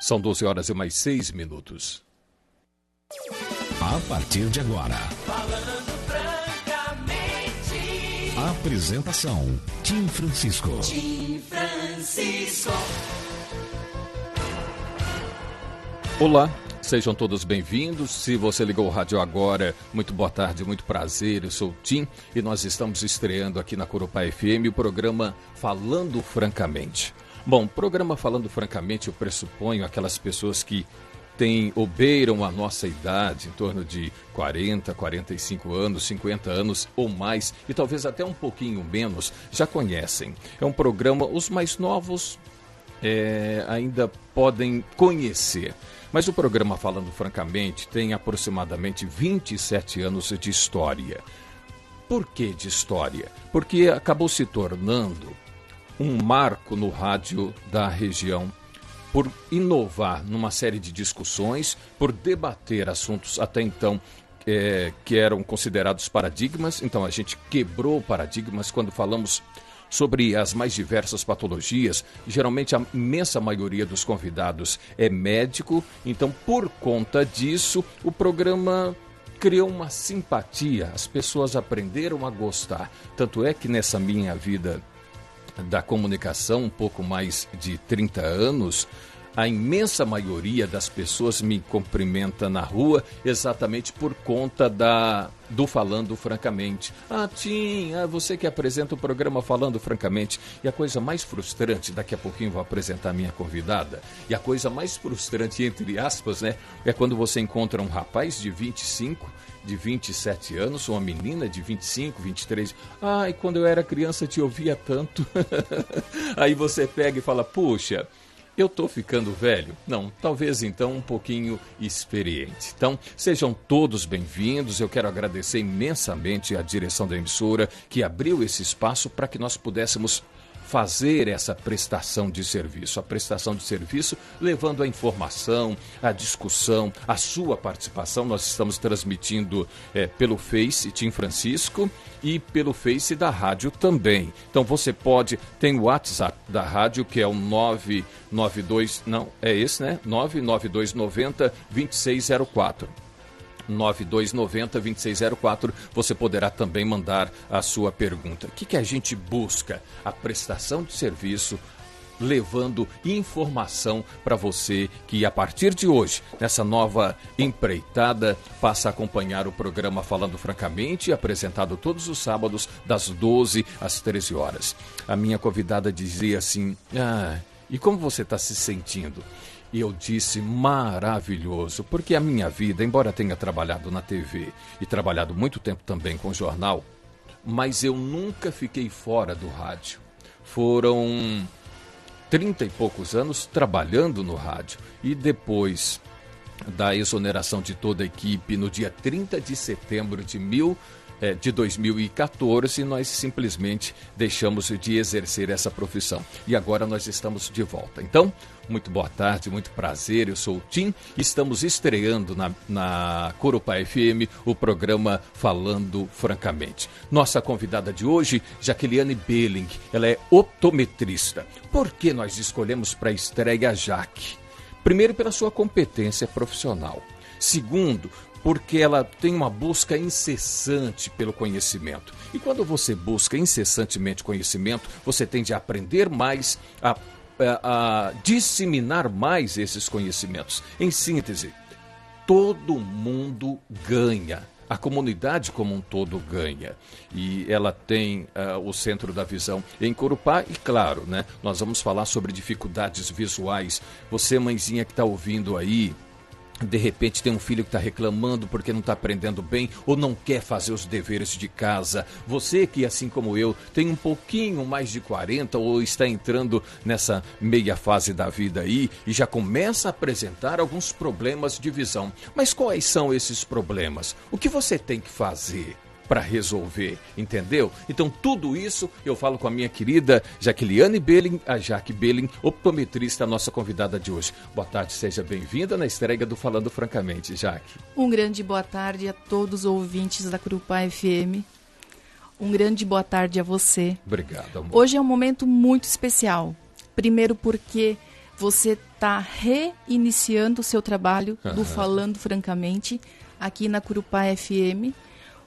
São 12 horas e mais 6 minutos. A partir de agora, Falando francamente. Apresentação: Tim Francisco. Tim Francisco. Olá, sejam todos bem-vindos. Se você ligou o rádio agora, muito boa tarde, muito prazer. Eu sou o Tim e nós estamos estreando aqui na Corupá FM o programa Falando Francamente. Bom, programa Falando Francamente, eu pressuponho aquelas pessoas que beiram a nossa idade, em torno de 40, 45 anos, 50 anos ou mais, e talvez até um pouquinho menos, já conhecem. É um programa, os mais novos ainda podem conhecer. Mas o programa Falando Francamente tem aproximadamente 27 anos de história. Por que de história? Porque acabou se tornando um marco no rádio da região, por inovar numa série de discussões, por debater assuntos até então que eram considerados paradigmas. Então a gente quebrou paradigmas quando falamos sobre as mais diversas patologias. Geralmente a imensa maioria dos convidados é médico, então por conta disso o programa criou uma simpatia, as pessoas aprenderam a gostar. Tanto é que nessa minha vida da comunicação, um pouco mais de 30 anos, a imensa maioria das pessoas me cumprimenta na rua exatamente por conta do Falando Francamente. Ah, Tim, você que apresenta o programa Falando Francamente. E a coisa mais frustrante, daqui a pouquinho vou apresentar a minha convidada, e a coisa mais frustrante, entre aspas, né, é quando você encontra um rapaz de 25, de 27 anos, uma menina de 25, 23. E quando eu era criança te ouvia tanto. Aí você pega e fala, puxa, eu tô ficando velho? Não, talvez então um pouquinho experiente. Então, sejam todos bem-vindos. Eu quero agradecer imensamente à direção da emissora que abriu esse espaço para que nós pudéssemos fazer essa prestação de serviço. A prestação de serviço levando a informação, a discussão, a sua participação. Nós estamos transmitindo pelo Face Tim Francisco e pelo Face da rádio também. Então você tem o WhatsApp da rádio, que é o 992, não, é esse, né? 99290-2604. 9290-2604, você poderá também mandar a sua pergunta. O que a gente busca? A prestação de serviço, levando informação para você que a partir de hoje, nessa nova empreitada, passa a acompanhar o programa Falando Francamente, apresentado todos os sábados das 12 às 13 horas. A minha convidada dizia assim, e como você está se sentindo? E eu disse, maravilhoso, porque a minha vida, embora tenha trabalhado na TV e trabalhado muito tempo também com jornal, mas eu nunca fiquei fora do rádio. Foram 30 e poucos anos trabalhando no rádio. E depois da exoneração de toda a equipe, no dia 30 de setembro de 2014, nós simplesmente deixamos de exercer essa profissão. E agora nós estamos de volta. Então, muito boa tarde, muito prazer, eu sou o Tim. Estamos estreando na Corupá FM o programa Falando Francamente. Nossa convidada de hoje, Jaqueliane Belling, ela é optometrista. Por que nós escolhemos para a estreia a Jaque? Primeiro, pela sua competência profissional. Segundo, porque ela tem uma busca incessante pelo conhecimento. E quando você busca incessantemente conhecimento, você tende a aprender mais, a disseminar mais esses conhecimentos. Em síntese, todo mundo ganha. A comunidade como um todo ganha. E ela tem o Centro da Visão em Corupá. E claro, né, nós vamos falar sobre dificuldades visuais. Você, mãezinha que está ouvindo aí, de repente tem um filho que está reclamando porque não está aprendendo bem ou não quer fazer os deveres de casa. Você que, assim como eu, tem um pouquinho mais de 40 ou está entrando nessa meia fase da vida aí e já começa a apresentar alguns problemas de visão. Mas quais são esses problemas? O que você tem que fazer para resolver, entendeu? Então tudo isso eu falo com a minha querida Jaqueliane Belling, a Jaque Belling, optometrista, nossa convidada de hoje. Boa tarde, seja bem-vinda na estreia do Falando Francamente, Jaque. Um grande boa tarde a todos os ouvintes da Corupá FM. Um grande boa tarde a você. Obrigado, amor. Hoje é um momento muito especial. Primeiro porque você está reiniciando o seu trabalho do Falando Francamente aqui na Corupá FM,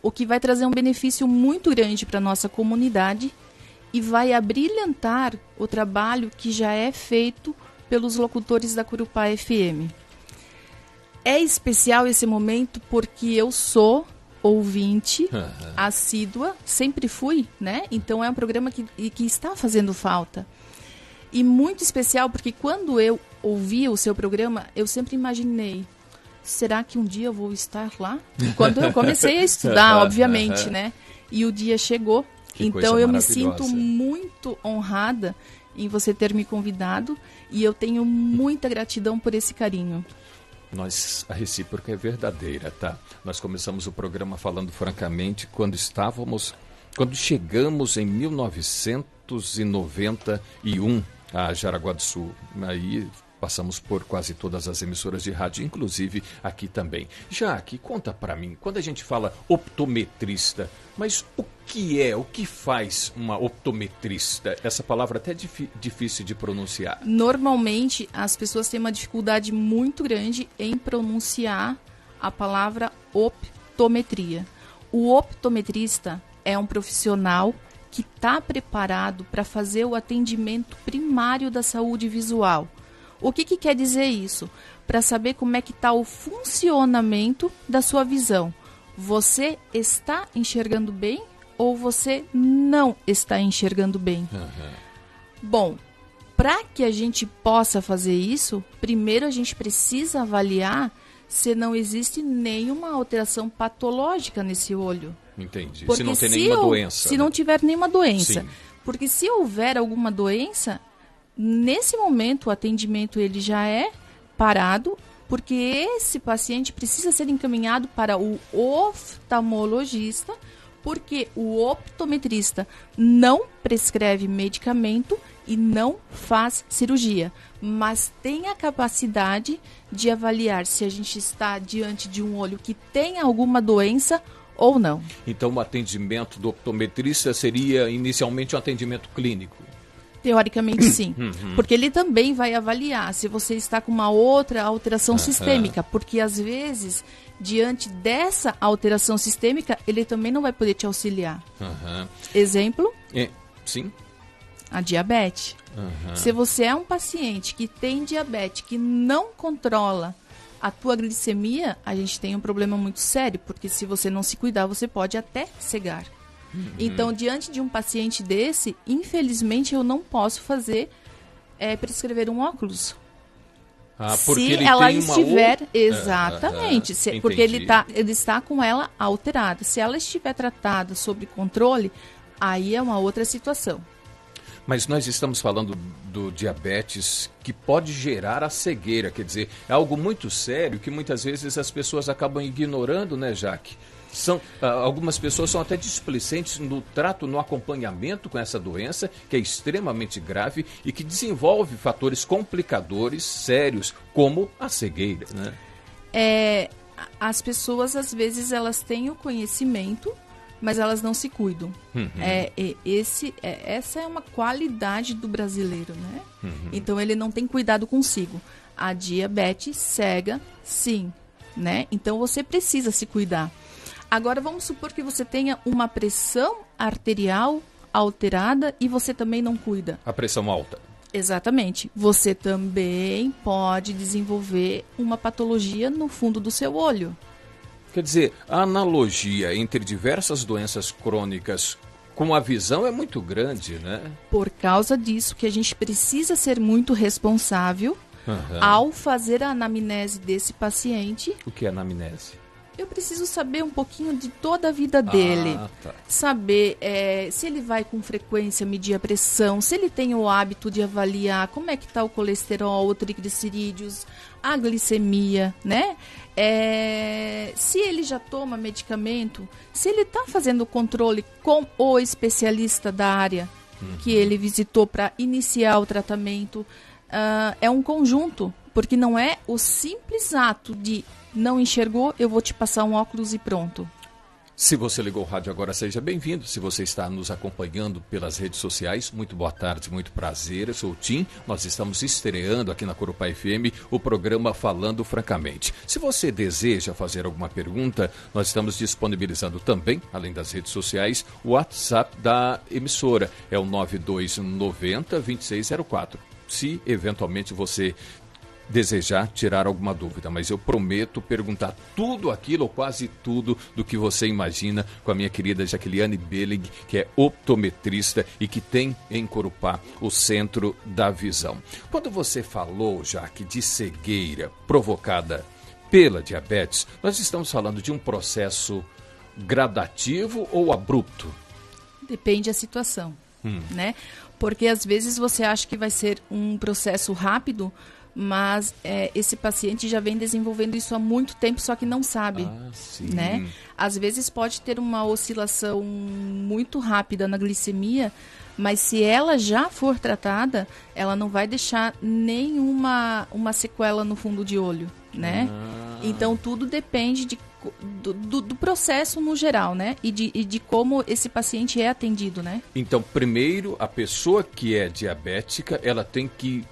o que vai trazer um benefício muito grande para a nossa comunidade e vai abrilhantar o trabalho que já é feito pelos locutores da Corupá FM. É especial esse momento porque eu sou ouvinte assídua, sempre fui, né? Então é um programa que está fazendo falta. E muito especial porque quando eu ouvi o seu programa, eu sempre imaginei, será que um dia eu vou estar lá? Quando eu comecei a estudar, obviamente, né? E o dia chegou. Então eu me sinto muito honrada em você ter me convidado e eu tenho muita gratidão por esse carinho. A recíproca é verdadeira, tá? Nós começamos o programa falando francamente quando chegamos em 1991 a Jaraguá do Sul. Aí passamos por quase todas as emissoras de rádio, inclusive aqui também. Jaque, conta pra mim, quando a gente fala optometrista, mas o que faz uma optometrista? Essa palavra até é difícil de pronunciar. Normalmente, as pessoas têm uma dificuldade muito grande em pronunciar a palavra optometria. O optometrista é um profissional que está preparado para fazer o atendimento primário da saúde visual. O que quer dizer isso? Para saber como é que está o funcionamento da sua visão. Você está enxergando bem ou você não está enxergando bem? Bom, para que a gente possa fazer isso, primeiro a gente precisa avaliar se não existe nenhuma alteração patológica nesse olho. Entendi. Porque se não tem nenhuma doença. Se não tiver nenhuma doença. Sim. Porque se houver alguma doença, nesse momento o atendimento ele já é parado, porque esse paciente precisa ser encaminhado para o oftalmologista, porque o optometrista não prescreve medicamento e não faz cirurgia, mas tem a capacidade de avaliar se a gente está diante de um olho que tem alguma doença ou não. Então o atendimento do optometrista seria inicialmente um atendimento clínico? Teoricamente sim, porque ele também vai avaliar se você está com uma outra alteração sistêmica, porque às vezes, diante dessa alteração sistêmica, ele também não vai poder te auxiliar. Exemplo? Sim. A diabetes. Se você é um paciente que tem diabetes, que não controla a tua glicemia, a gente tem um problema muito sério, porque se você não se cuidar, você pode até cegar. Então, diante de um paciente desse, infelizmente eu não posso prescrever um óculos. Porque se ele ela tem estiver, uma exatamente, porque ele está com ela alterada. Se ela estiver tratada sob controle, aí é uma outra situação. Mas nós estamos falando do diabetes que pode gerar a cegueira, quer dizer, é algo muito sério que muitas vezes as pessoas acabam ignorando, né, Jaque? Algumas pessoas são até displicentes no trato, no acompanhamento com essa doença, que é extremamente grave e que desenvolve fatores complicadores sérios, como a cegueira, né? As pessoas, às vezes, elas têm o conhecimento, mas elas não se cuidam. Essa é uma qualidade do brasileiro, né? Então, ele não tem cuidado consigo. A diabetes cega, sim, né? Então, você precisa se cuidar. Agora, vamos supor que você tenha uma pressão arterial alterada e você também não cuida. A pressão alta. Exatamente. Você também pode desenvolver uma patologia no fundo do seu olho. Quer dizer, a analogia entre diversas doenças crônicas com a visão é muito grande, né? Por causa disso que a gente precisa ser muito responsável ao fazer a anamnese desse paciente. O que é anamnese? Eu preciso saber um pouquinho de toda a vida dele. Saber se ele vai com frequência medir a pressão, se ele tem o hábito de avaliar como é que está o colesterol, o triglicerídeos, a glicemia, né? Se ele já toma medicamento, se ele está fazendo o controle com o especialista da área que ele visitou para iniciar o tratamento. É um conjunto, porque não é o simples ato de não enxergou, eu vou te passar um óculos e pronto. Se você ligou o rádio agora, seja bem-vindo. Se você está nos acompanhando pelas redes sociais, muito boa tarde, muito prazer. Eu sou o Tim. Nós estamos estreando aqui na Corupá FM o programa Falando Francamente. Se você deseja fazer alguma pergunta, nós estamos disponibilizando também, além das redes sociais, o WhatsApp da emissora. É o 9290-2604. Se eventualmente você desejar tirar alguma dúvida, mas eu prometo perguntar tudo aquilo, ou quase tudo, do que você imagina com a minha querida Jaqueliane Belling, que é optometrista e que tem em Corupá o Centro da Visão. Quando você falou, Jaque, de cegueira provocada pela diabetes, nós estamos falando de um processo gradativo ou abrupto? Depende da situação, né? Porque às vezes você acha que vai ser um processo rápido, mas esse paciente já vem desenvolvendo isso há muito tempo, só que não sabe, né? Às vezes pode ter uma oscilação muito rápida na glicemia, mas se ela já for tratada, ela não vai deixar nenhuma sequela no fundo de olho, né? Então tudo depende do processo no geral, né? E de como esse paciente é atendido, né? Então, primeiro, a pessoa que é diabética, ela tem que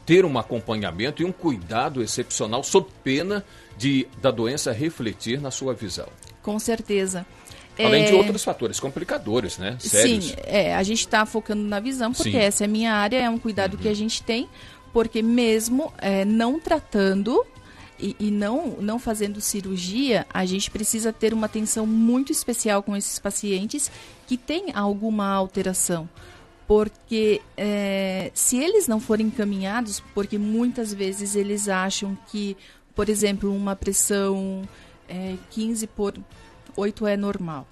ter um acompanhamento e um cuidado excepcional sob pena da doença refletir na sua visão. Com certeza. Além de outros fatores complicadores, né? Sérios. Sim, a gente está focando na visão, porque essa é a minha área, é um cuidado que a gente tem, porque mesmo não tratando e não fazendo cirurgia, a gente precisa ter uma atenção muito especial com esses pacientes que têm alguma alteração. Porque se eles não forem encaminhados, porque muitas vezes eles acham que, por exemplo, uma pressão 15/8 é normal.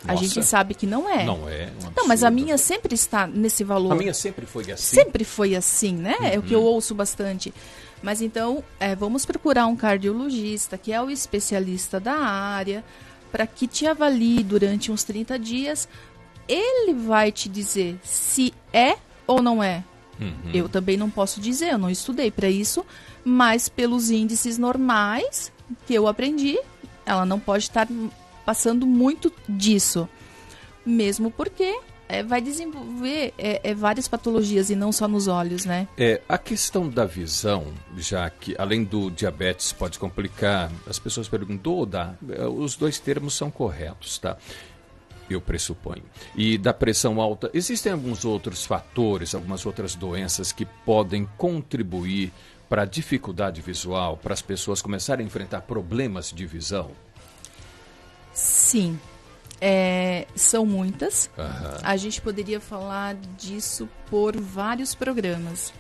A gente sabe que não é. Não é. Não, mas a minha sempre está nesse valor. A minha sempre foi assim. Sempre foi assim, né? É o que eu ouço bastante. Mas então, vamos procurar um cardiologista, que é o especialista da área, para que te avalie durante uns 30 dias. Ele vai te dizer se é ou não é. Eu também não posso dizer, eu não estudei para isso, mas pelos índices normais que eu aprendi, ela não pode estar passando muito disso. Mesmo porque vai desenvolver várias patologias e não só nos olhos, né? A questão da visão, já que além do diabetes pode complicar, as pessoas perguntam, os dois termos são corretos, tá? Eu pressuponho. E da pressão alta, existem alguns outros fatores, algumas outras doenças que podem contribuir para a dificuldade visual, para as pessoas começarem a enfrentar problemas de visão? Sim, são muitas. A gente poderia falar disso por vários programas.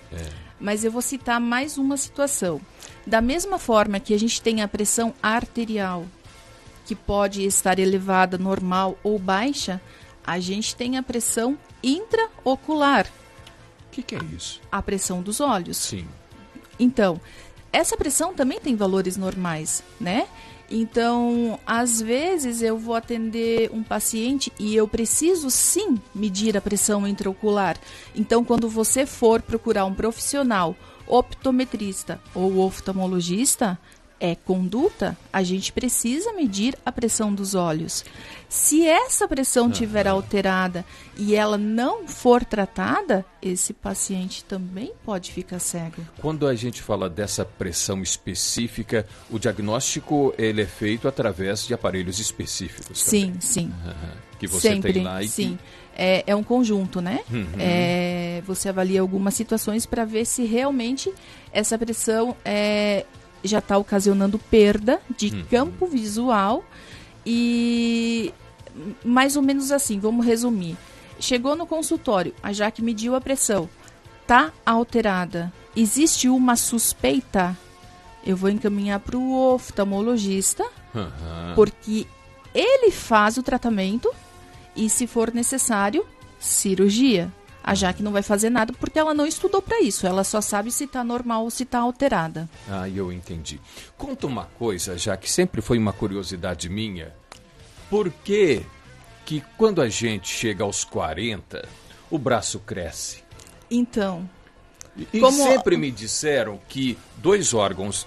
Mas eu vou citar mais uma situação. Da mesma forma que a gente tem a pressão arterial, que pode estar elevada, normal ou baixa, a gente tem a pressão intraocular. O que é isso? A pressão dos olhos. Sim. Então, essa pressão também tem valores normais, né? Então, às vezes eu vou atender um paciente e eu preciso sim medir a pressão intraocular. Então, quando você for procurar um profissional, optometrista ou oftalmologista, conduta, a gente precisa medir a pressão dos olhos. Se essa pressão estiver alterada e ela não for tratada, esse paciente também pode ficar cego. Quando a gente fala dessa pressão específica, o diagnóstico ele é feito através de aparelhos específicos também. Sim. Que você sempre tem lá e sim. É um conjunto, né? Você avalia algumas situações para ver se realmente essa pressão já está ocasionando perda de campo visual e mais ou menos assim, vamos resumir. Chegou no consultório, a Jaque mediu a pressão, está alterada, existe uma suspeita, eu vou encaminhar para o oftalmologista, porque ele faz o tratamento e, se for necessário, cirurgia. A Jaque não vai fazer nada porque ela não estudou para isso. Ela só sabe se está normal ou se está alterada. Eu entendi. Conta uma coisa, Jaque, sempre foi uma curiosidade minha. Por que quando a gente chega aos 40, o braço cresce? Então... E sempre me disseram que dois órgãos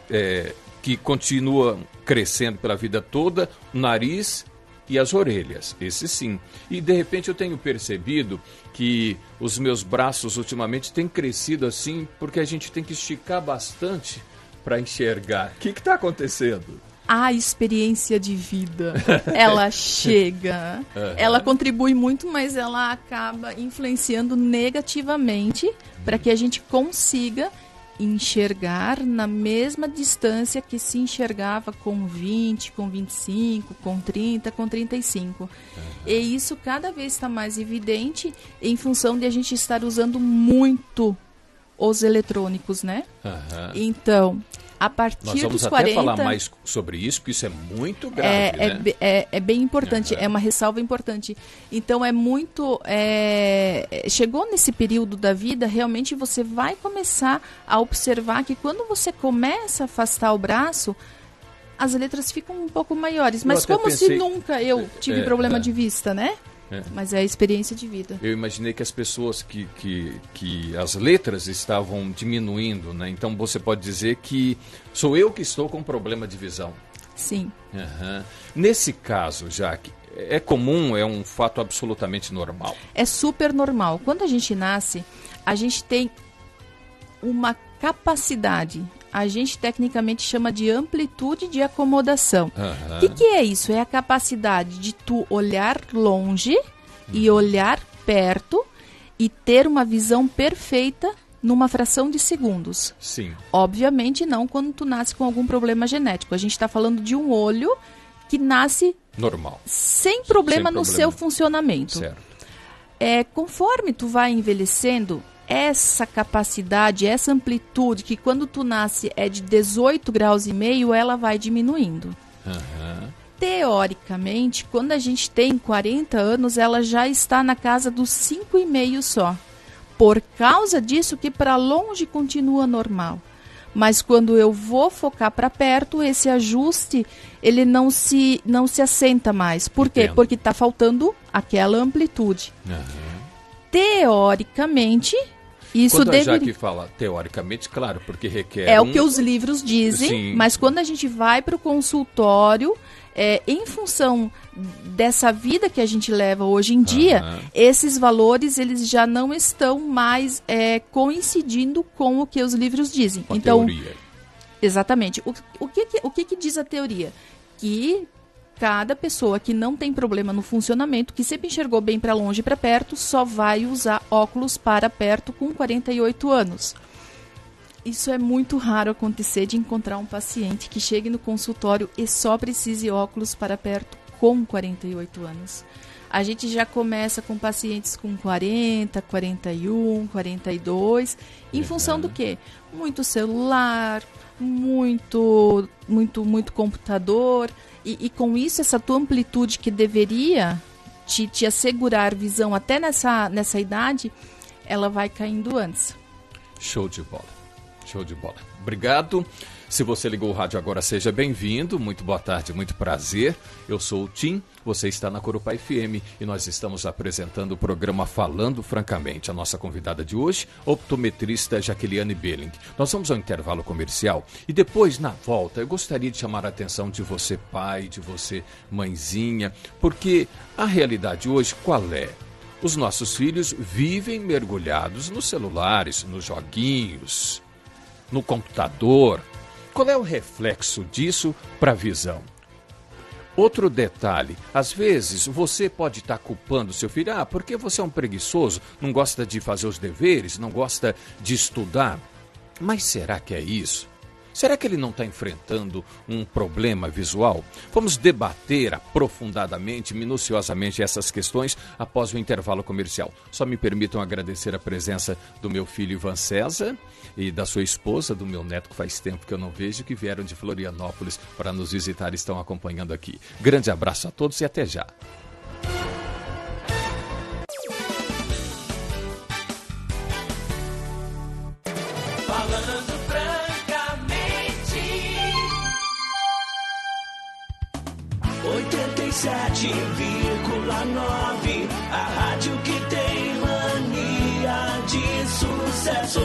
que continuam crescendo pela vida toda, o nariz e as orelhas, esse sim. E de repente eu tenho percebido que os meus braços ultimamente têm crescido assim, porque a gente tem que esticar bastante para enxergar. O que está acontecendo? A experiência de vida, ela chega, ela contribui muito, mas ela acaba influenciando negativamente para que a gente consiga enxergar na mesma distância que se enxergava com 20, com 25, com 30, com 35. E isso cada vez está mais evidente em função de a gente estar usando muito os eletrônicos, né? Então, a partir Nós vamos dos até 40... falar mais sobre isso, porque isso é muito grave, né? É bem importante, é uma ressalva importante. Então, é muito... chegou nesse período da vida, realmente você vai começar a observar que quando você começa a afastar o braço, as letras ficam um pouco maiores. Mas como se nunca eu tive problema de vista, né? Mas é a experiência de vida. Eu imaginei que as pessoas que as letras estavam diminuindo, né? Então você pode dizer que sou eu que estou com problema de visão. Sim. Nesse caso, Jaque, é comum, é um fato absolutamente normal? É super normal. Quando a gente nasce, a gente tem uma capacidade, a gente tecnicamente chama de amplitude de acomodação. O que é isso? É a capacidade de tu olhar longe e olhar perto e ter uma visão perfeita numa fração de segundos. Sim. Obviamente não quando tu nasce com algum problema genético. A gente está falando de um olho que nasce normal, sem problema no seu funcionamento. Certo. Conforme tu vai envelhecendo, essa capacidade, essa amplitude, que quando tu nasce é de 18 graus e meio, ela vai diminuindo. Teoricamente, quando a gente tem 40 anos, ela já está na casa dos 5,5 só. Por causa disso que para longe continua normal. Mas quando eu vou focar para perto, esse ajuste, ele não se assenta mais. Por quê? Porque está faltando aquela amplitude. Teoricamente, isso quando deveria... a Jaque fala teoricamente, claro, porque requer É o que os livros dizem, Sim. Mas quando a gente vai para o consultório, em função dessa vida que a gente leva hoje em dia, esses valores eles já não estão mais coincidindo com o que os livros dizem. Com a então, teoria. Exatamente. O que diz a teoria? Que cada pessoa que não tem problema no funcionamento, que sempre enxergou bem para longe e para perto, só vai usar óculos para perto com 48 anos. Isso é muito raro acontecer de encontrar um paciente que chegue no consultório e só precise óculos para perto com 48 anos. A gente já começa com pacientes com 40, 41, 42, em função do quê? Muito celular, muito computador, e com isso essa tua amplitude que deveria te assegurar visão até nessa idade, ela vai caindo antes. Show de bola. Show de bola. Obrigado. Se você ligou o rádio agora, seja bem-vindo. Muito boa tarde, muito prazer. Eu sou o Tim, você está na Corupa FM e nós estamos apresentando o programa Falando Francamente. A nossa convidada de hoje, optometrista Jaqueliane Belling. Nós vamos ao intervalo comercial e depois, na volta, eu gostaria de chamar a atenção de você, pai, de você, mãezinha, porque a realidade hoje qual é? Os nossos filhos vivem mergulhados nos celulares, nos joguinhos, no computador. Qual é o reflexo disso para a visão? Outro detalhe, às vezes você pode estar culpando seu filho, porque você é um preguiçoso, não gosta de fazer os deveres, não gosta de estudar. Mas será que é isso? Será que ele não está enfrentando um problema visual? Vamos debater aprofundadamente, minuciosamente essas questões após o intervalo comercial. Só me permitam agradecer a presença do meu filho Ivan César e da sua esposa, do meu neto que faz tempo que eu não vejo, que vieram de Florianópolis para nos visitar e estão acompanhando aqui. Grande abraço a todos e até já. Falando francamente. 87,9, a rádio que tem mania de sucesso.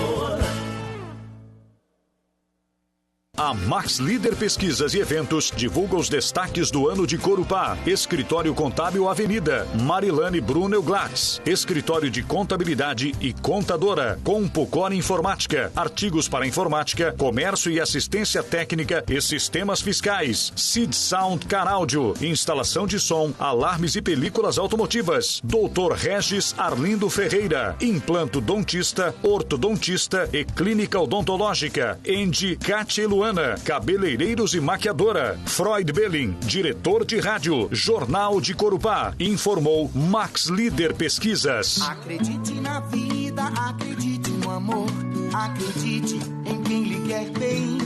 A A Max Líder Pesquisas e Eventos divulga os destaques do ano de Corupá. Escritório Contábil Avenida, Marilane Brunel Glatz. Escritório de Contabilidade e Contadora, Compucor Informática. Artigos para informática, comércio e assistência técnica e sistemas fiscais. Seed Sound Caráudio, instalação de som, alarmes e películas automotivas. Dr. Regis Arlindo Ferreira, implantodontista, ortodontista e clínica odontológica. Endi Cátia Luana, cabeleireiros e maquiadora. Freud Belling, diretor de rádio. Jornal de Corupá, informou Max Líder Pesquisas. Acredite na vida, acredite no amor, acredite em quem lhe quer bem.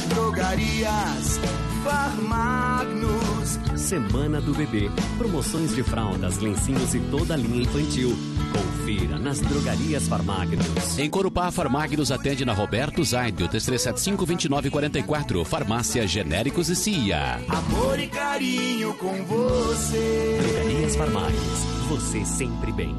Drogarias Farmagnus. Semana do Bebê. Promoções de fraldas, lencinhos e toda a linha infantil. Confira nas Drogarias Farmagnus. Em Corupá, Farmagnus atende na Roberto Zaidio, 3375-2944. Farmácia Genéricos e CIA. Amor e carinho com você. Drogarias Farmagnus. Você sempre bem.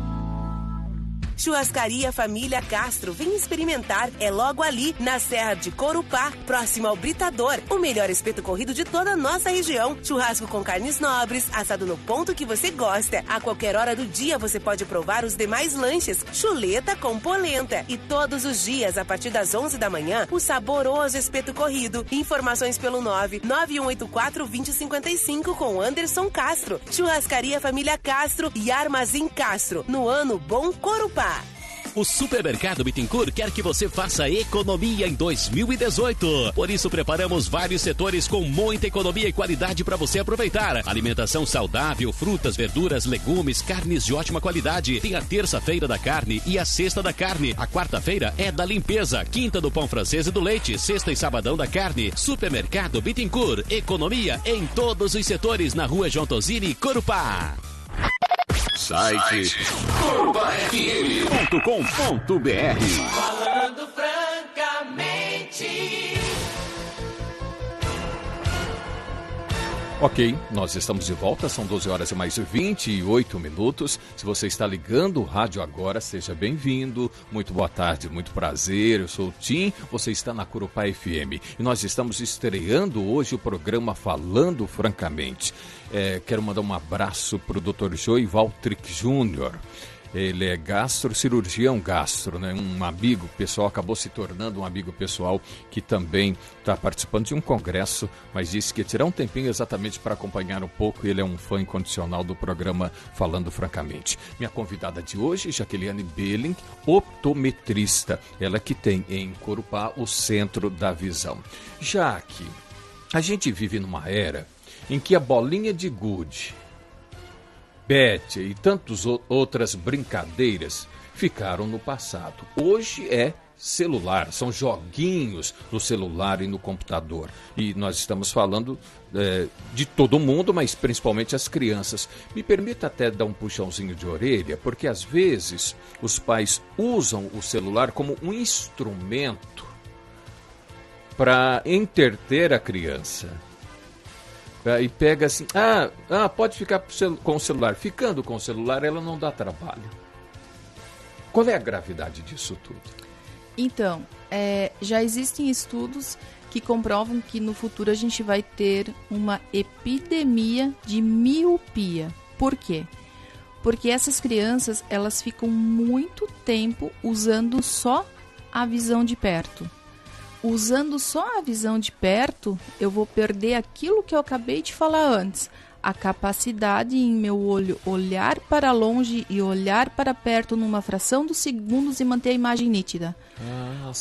Churrascaria Família Castro, vem experimentar. É logo ali, na Serra de Corupá, próximo ao Britador. O melhor espeto corrido de toda a nossa região. Churrasco com carnes nobres, assado no ponto que você gosta. A qualquer hora do dia você pode provar os demais lanches. Chuleta com polenta. E todos os dias, a partir das 11 da manhã, o saboroso espeto corrido. Informações pelo 99184-2055 com Anderson Castro. Churrascaria Família Castro e Armazém Castro. No ano Bom Corupá. O Supermercado Bittencourt quer que você faça economia em 2018. Por isso, preparamos vários setores com muita economia e qualidade para você aproveitar. Alimentação saudável, frutas, verduras, legumes, carnes de ótima qualidade. Tem a terça-feira da carne e a sexta da carne. A quarta-feira é da limpeza, quinta do pão francês e do leite, sexta e sabadão da carne. Supermercado Bittencourt, economia em todos os setores na Rua João Tosini, Corupá. Site corupafm.com.br. Falando francamente. Ok, nós estamos de volta, são 12 horas e mais 28 minutos. Se você está ligando o rádio agora, seja bem-vindo. Muito boa tarde, muito prazer. Eu sou o Tim, você está na Corupá FM. E nós estamos estreando hoje o programa Falando Francamente. Quero mandar um abraço para o Dr. Joey Valtric Jr., ele é cirurgião gastro, né? Um amigo pessoal, acabou se tornando um amigo pessoal que também está participando de um congresso, mas disse que ia tirar um tempinho exatamente para acompanhar um pouco. Ele é um fã incondicional do programa Falando Francamente. Minha convidada de hoje, Jaqueliane Belling, optometrista. Ela que tem em Corupá o Centro da Visão. Jaque, a gente vive numa era em que a bolinha de gude, Bete e tantas outras brincadeiras ficaram no passado. Hoje é celular, são joguinhos no celular e no computador. E nós estamos falando de todo mundo, mas principalmente as crianças. Me permita até dar um puxãozinho de orelha, porque às vezes os pais usam o celular como um instrumento para entreter a criança. E pega assim, pode ficar com o celular. Ficando com o celular, ela não dá trabalho. Qual é a gravidade disso tudo? Então, já existem estudos que comprovam que no futuro a gente vai ter uma epidemia de miopia. Por quê? Porque essas crianças, elas ficam muito tempo usando só a visão de perto. Usando só a visão de perto, eu vou perder aquilo que eu acabei de falar antes. A capacidade em meu olho olhar para longe e olhar para perto numa fração dos segundos e manter a imagem nítida.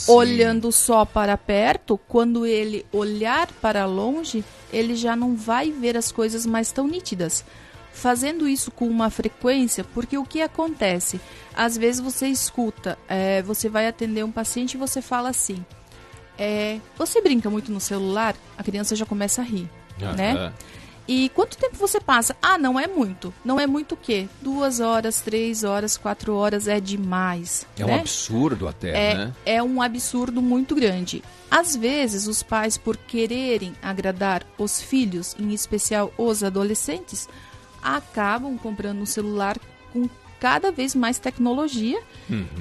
Olhando só para perto, quando ele olhar para longe, ele já não vai ver as coisas mais tão nítidas. Fazendo isso com uma frequência, porque o que acontece? Às vezes você escuta, você vai atender um paciente e você fala assim... você brinca muito no celular? A criança já começa a rir, né? E quanto tempo você passa? Não é muito. Não é muito o quê? 2 horas, 3 horas, 4 horas é demais. É né? Um absurdo até, né? É um absurdo muito grande. Às vezes, os pais, por quererem agradar os filhos, em especial os adolescentes, acabam comprando um celular com cada vez mais tecnologia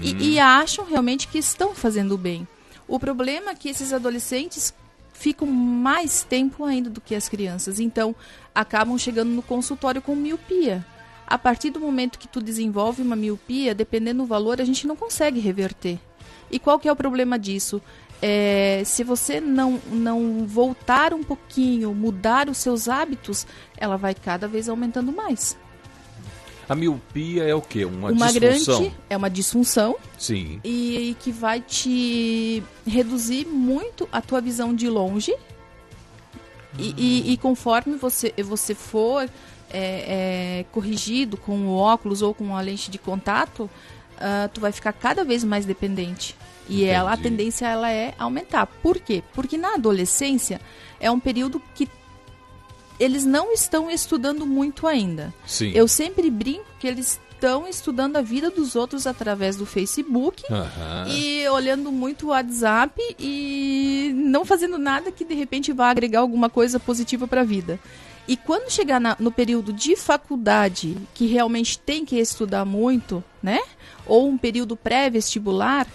e acham realmente que estão fazendo bem. O problema é que esses adolescentes ficam mais tempo ainda do que as crianças. Então, acabam chegando no consultório com miopia. A partir do momento que tu desenvolve uma miopia, dependendo do valor, a gente não consegue reverter. E qual que é o problema disso? Se você não voltar um pouquinho, mudar os seus hábitos, ela vai cada vez aumentando mais. A miopia é o quê? Uma disfunção? É uma disfunção. Sim. E que vai te reduzir muito a tua visão de longe. E conforme você for corrigido com o óculos ou com a lente de contato, tu vai ficar cada vez mais dependente. E a tendência ela é aumentar. Por quê? Porque na adolescência é um período que eles não estão estudando muito ainda. Sim. Eu sempre brinco que eles estão estudando a vida dos outros através do Facebook e olhando muito o WhatsApp e não fazendo nada que de repente vá agregar alguma coisa positiva para a vida. E quando chegar no período de faculdade, que realmente tem que estudar muito, né? Ou um período pré-vestibular,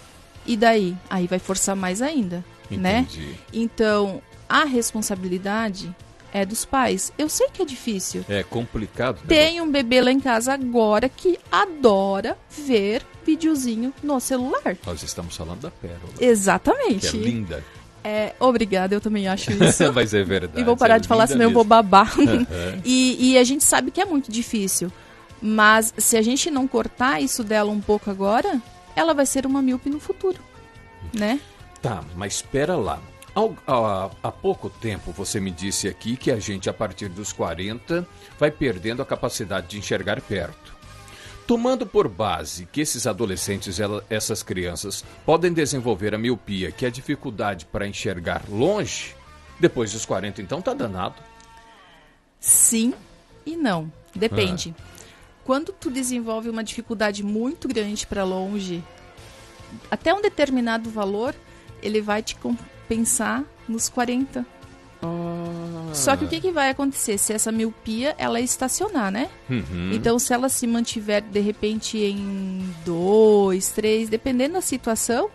e daí? Aí vai forçar mais ainda, né? Então, a responsabilidade é dos pais. Eu sei que é difícil. É complicado. Tem um bebê lá em casa agora que adora ver videozinho no celular. Nós estamos falando da Pérola. Exatamente. Que é linda. Obrigada, eu também acho isso. Mas é verdade. E vou parar de falar, senão eu vou babar. E a gente sabe que é muito difícil. Mas se a gente não cortar isso dela um pouco agora, ela vai ser uma míope no futuro, né? Tá, mas espera lá. Há pouco tempo você me disse aqui que a gente, a partir dos 40, vai perdendo a capacidade de enxergar perto. Tomando por base que esses adolescentes, essas crianças, podem desenvolver a miopia, que é a dificuldade para enxergar longe, depois dos 40, então tá danado? Sim e não. Depende. Quando tu desenvolve uma dificuldade muito grande para longe, até um determinado valor, ele vai te compensar nos 40. Só que o que vai acontecer? Se essa miopia, ela estacionar, né? Então, se ela se mantiver, de repente, em 2, 3, dependendo da situação,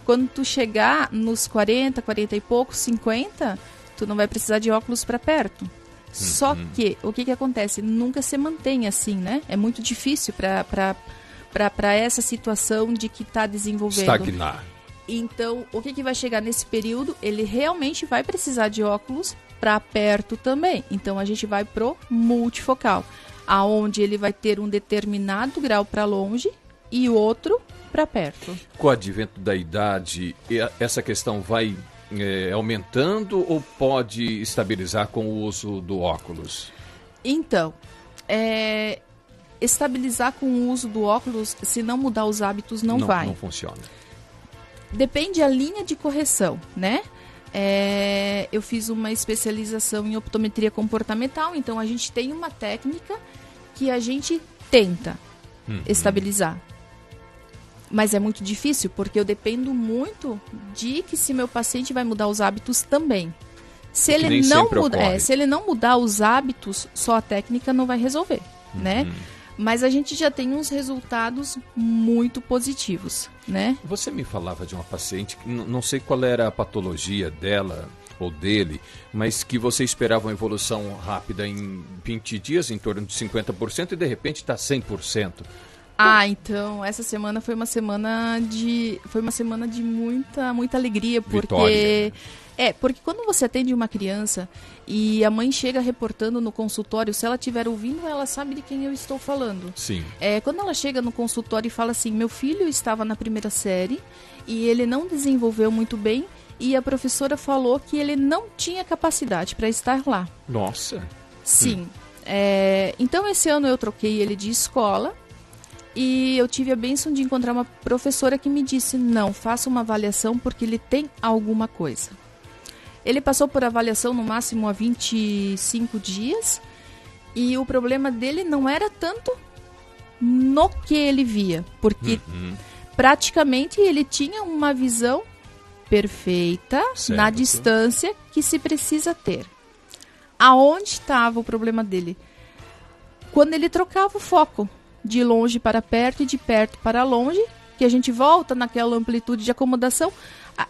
quando tu chegar nos 40, 40 e poucos, 50, tu não vai precisar de óculos para perto. Só que, o que acontece? Nunca se mantém assim, né? É muito difícil para essa situação de que está desenvolvendo. Estagnar. Então, o que vai chegar nesse período? Ele realmente vai precisar de óculos para perto também. Então, a gente vai pro multifocal, aonde ele vai ter um determinado grau para longe e outro para perto. Com o advento da idade, essa questão vai aumentando ou pode estabilizar com o uso do óculos? Então, estabilizar com o uso do óculos, se não mudar os hábitos, não vai. Não funciona. Depende a linha de correção, né? Eu fiz uma especialização em optometria comportamental, então a gente tem uma técnica que a gente tenta estabilizar. Mas é muito difícil, porque eu dependo muito de que se meu paciente vai mudar os hábitos também. Se ele não mudar os hábitos, só a técnica não vai resolver, né? Mas a gente já tem uns resultados muito positivos, né? Você me falava de uma paciente, não sei qual era a patologia dela ou dele, mas que você esperava uma evolução rápida em 20 dias, em torno de 50%, e de repente está 100%. Então, essa semana foi uma semana de muita alegria, porque Vitória. Porque quando você atende uma criança e a mãe chega reportando no consultório, se ela estiver ouvindo, ela sabe de quem eu estou falando. Sim. Quando ela chega no consultório e fala assim, meu filho estava na primeira série e ele não desenvolveu muito bem e a professora falou que ele não tinha capacidade para estar lá. Nossa. Sim. Então, esse ano eu troquei ele de escola. E eu tive a bênção de encontrar uma professora que me disse, não, faça uma avaliação porque ele tem alguma coisa. Ele passou por avaliação no máximo há 25 dias e o problema dele não era tanto no que ele via, porque praticamente ele tinha uma visão perfeita na distância que se precisa ter. Aonde estava o problema dele? Quando ele trocava o foco de longe para perto e de perto para longe, o porque a gente volta naquela amplitude de acomodação.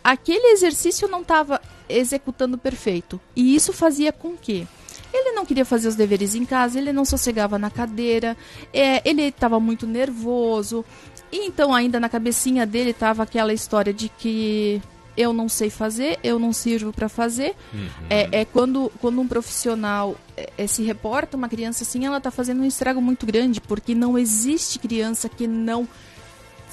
Aquele exercício não estava executando perfeito. E isso fazia com que ele não queria fazer os deveres em casa, ele não sossegava na cadeira, ele estava muito nervoso. E então ainda na cabecinha dele estava aquela história de que eu não sei fazer, eu não sirvo para fazer. Quando um profissional se reporta uma criança assim, ela está fazendo um estrago muito grande, porque não existe criança que não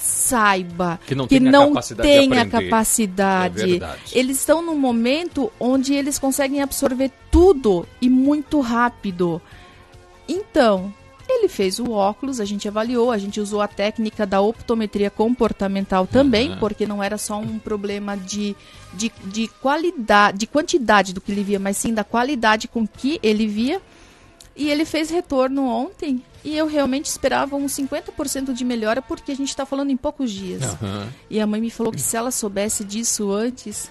saiba, que não tenha capacidade. É verdade. Eles estão num momento onde eles conseguem absorver tudo e muito rápido. Então, ele fez o óculos, a gente avaliou, a gente usou a técnica da optometria comportamental também, porque não era só um problema de qualidade, de quantidade do que ele via, mas sim da qualidade com que ele via. E ele fez retorno ontem e eu realmente esperava uns 50% de melhora, porque a gente está falando em poucos dias. E a mãe me falou que se ela soubesse disso antes,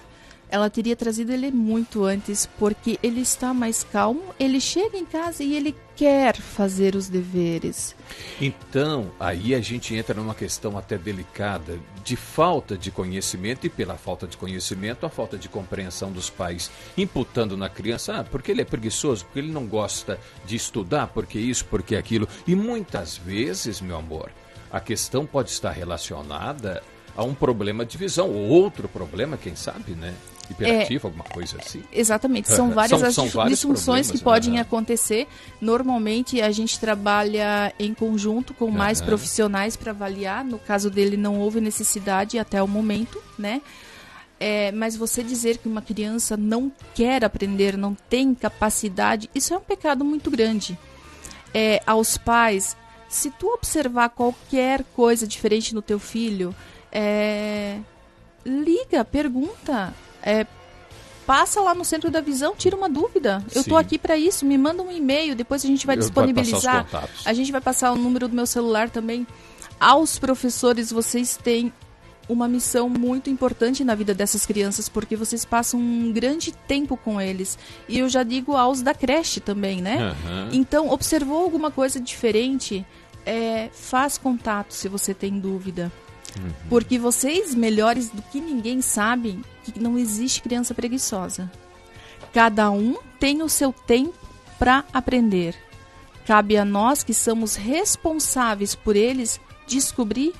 ela teria trazido ele muito antes, porque ele está mais calmo, ele chega em casa e ele quer fazer os deveres. Então, aí a gente entra numa questão até delicada de falta de conhecimento, e pela falta de conhecimento, a falta de compreensão dos pais, imputando na criança, porque ele é preguiçoso, porque ele não gosta de estudar, porque isso, porque aquilo. E muitas vezes, meu amor, a questão pode estar relacionada a um problema de visão, ou outro problema, quem sabe, né? Hiperativo, alguma coisa assim. Exatamente, são várias as disfunções que podem né? acontecer. Normalmente a gente trabalha em conjunto com mais profissionais para avaliar. No caso dele não houve necessidade até o momento, né? Mas você dizer que uma criança não quer aprender, não tem capacidade, isso é um pecado muito grande. Aos pais, se tu observar qualquer coisa diferente no teu filho, liga, pergunta, passa lá no Centro da Visão, tira uma dúvida. Eu estou aqui para isso, me manda um e-mail, depois a gente vai disponibilizar. A gente vai passar o número do meu celular também. Aos professores, vocês têm uma missão muito importante na vida dessas crianças, porque vocês passam um grande tempo com eles. E eu já digo aos da creche também, né? Então, observou alguma coisa diferente, faz contato se você tem dúvida. Porque vocês, melhores do que ninguém, sabem que não existe criança preguiçosa. Cada um tem o seu tempo para aprender. Cabe a nós, que somos responsáveis por eles, descobrir,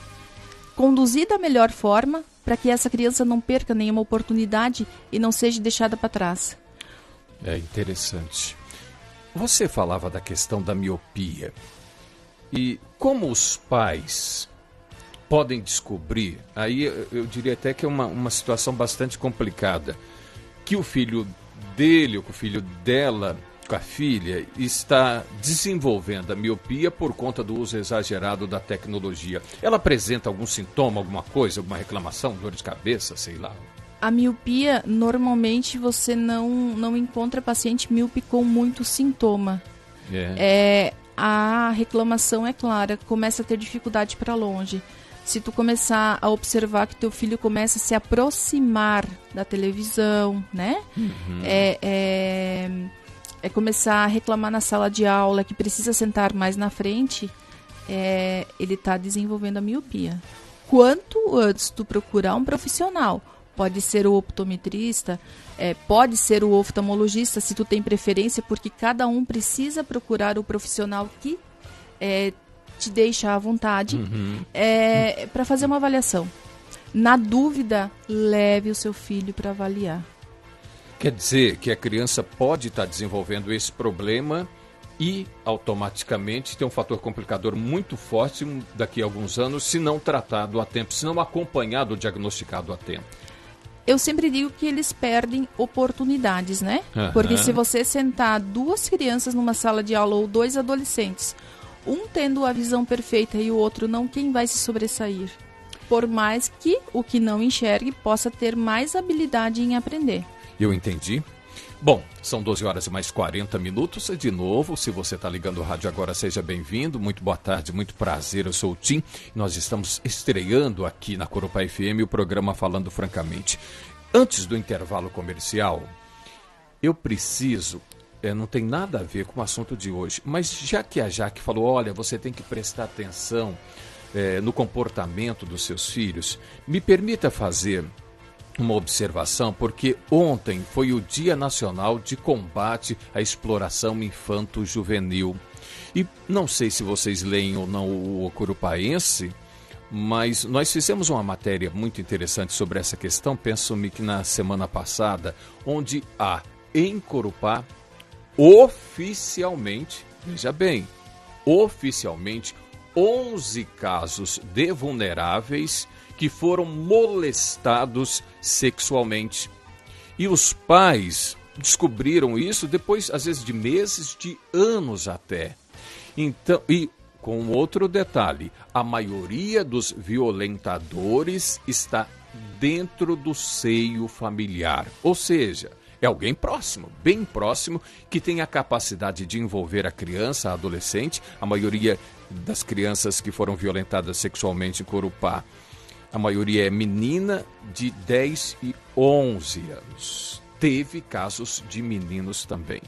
conduzir da melhor forma, para que essa criança não perca nenhuma oportunidade e não seja deixada para trás. É interessante. Você falava da questão da miopia. E como os pais podem descobrir, aí eu diria até que é uma situação bastante complicada, que o filho dele ou que o filho dela, com a filha, está desenvolvendo a miopia por conta do uso exagerado da tecnologia. Ela apresenta algum sintoma, alguma coisa, alguma reclamação, dor de cabeça, sei lá? A miopia, normalmente você não encontra paciente míope com muito sintoma. A reclamação é clara, começa a ter dificuldade para longe. Se tu começar a observar que teu filho começa a se aproximar da televisão, né? Começar a reclamar na sala de aula, que precisa sentar mais na frente, ele está desenvolvendo a miopia. Quanto antes tu procurar um profissional, pode ser o optometrista, pode ser o oftalmologista, se tu tem preferência, porque cada um precisa procurar o profissional que te deixa à vontade, para fazer uma avaliação. Na dúvida, leve o seu filho para avaliar. Quer dizer que a criança pode estar desenvolvendo esse problema e automaticamente tem um fator complicador muito forte daqui a alguns anos, se não tratado a tempo, se não acompanhado ou diagnosticado a tempo. Eu sempre digo que eles perdem oportunidades, né? Porque se você sentar duas crianças numa sala de aula ou dois adolescentes, um tendo a visão perfeita e o outro não, quem vai se sobressair? Por mais que o que não enxergue possa ter mais habilidade em aprender. Eu entendi. Bom, são 12 horas e mais 40 minutos. De novo, se você está ligando o rádio agora, seja bem-vindo. Muito boa tarde, muito prazer. Eu sou o Tim. Nós estamos estreando aqui na Corupá FM o programa Falando Francamente. Antes do intervalo comercial, eu preciso... não tem nada a ver com o assunto de hoje, mas já que a Jaque falou, olha, você tem que prestar atenção no comportamento dos seus filhos, me permita fazer uma observação, porque ontem foi o Dia Nacional de Combate à Exploração Infanto-Juvenil. E não sei se vocês leem ou não o Curupaense, mas nós fizemos uma matéria muito interessante sobre essa questão, penso-me que na semana passada, onde há em Corupá, oficialmente, veja bem, oficialmente, 11 casos de vulneráveis que foram molestados sexualmente. E os pais descobriram isso depois, às vezes, de meses, de anos até. Então, e com outro detalhe, a maioria dos violentadores está dentro do seio familiar, ou seja, é alguém próximo, bem próximo, que tem a capacidade de envolver a criança, a adolescente. A maioria das crianças que foram violentadas sexualmente em Corupá, a maioria é menina de 10 e 11 anos. Teve casos de meninos também.